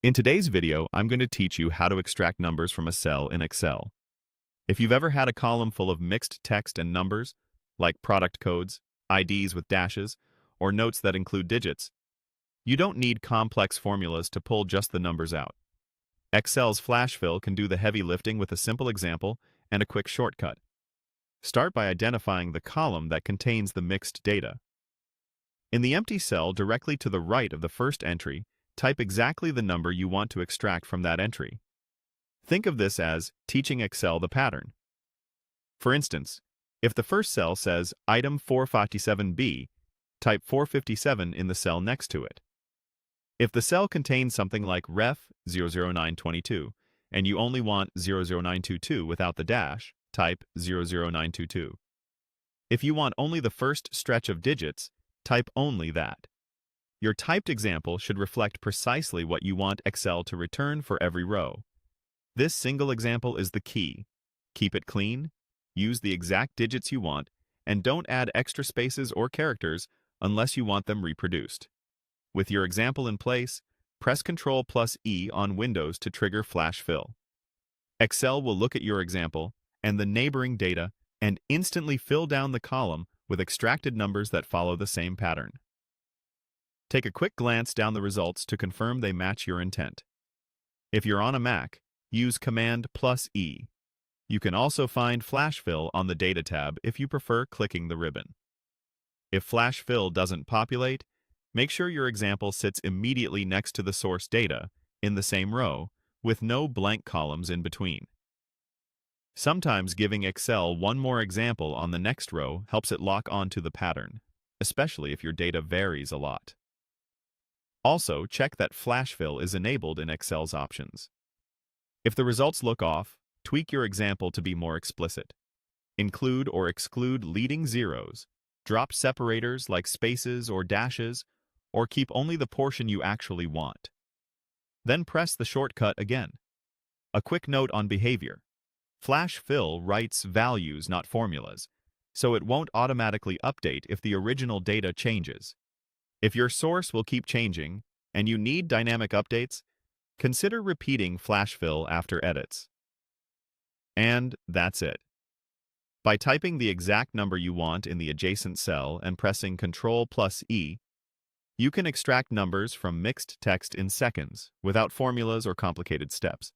In today's video, I'm going to teach you how to extract numbers from a cell in Excel. If you've ever had a column full of mixed text and numbers, like product codes, IDs with dashes, or notes that include digits, you don't need complex formulas to pull just the numbers out. Excel's flash fill can do the heavy lifting with a simple example and a quick shortcut. Start by identifying the column that contains the mixed data. In the empty cell directly to the right of the first entry, type exactly the number you want to extract from that entry. Think of this as teaching Excel the pattern. For instance, if the first cell says item 457B, type 457 in the cell next to it. If the cell contains something like ref 00922 and you only want 00922 without the dash, type 00922. If you want only the first stretch of digits, type only that. Your typed example should reflect precisely what you want Excel to return for every row. This single example is the key. Keep it clean, use the exact digits you want, and don't add extra spaces or characters unless you want them reproduced. With your example in place, press Ctrl+E on Windows to trigger Flash Fill. Excel will look at your example and the neighboring data and instantly fill down the column with extracted numbers that follow the same pattern. Take a quick glance down the results to confirm they match your intent. If you're on a Mac, use Command+E. You can also find Flash Fill on the Data tab if you prefer clicking the ribbon. If Flash Fill doesn't populate, make sure your example sits immediately next to the source data in the same row, with no blank columns in between. Sometimes giving Excel one more example on the next row helps it lock onto the pattern, especially if your data varies a lot. Also, check that Flash Fill is enabled in Excel's options. If the results look off, tweak your example to be more explicit. Include or exclude leading zeros, drop separators like spaces or dashes, or keep only the portion you actually want. Then press the shortcut again. A quick note on behavior. Flash Fill writes values, not formulas, so it won't automatically update if the original data changes. If your source will keep changing and you need dynamic updates, consider repeating Flash Fill after edits. And that's it. By typing the exact number you want in the adjacent cell and pressing Ctrl+E, you can extract numbers from mixed text in seconds without formulas or complicated steps.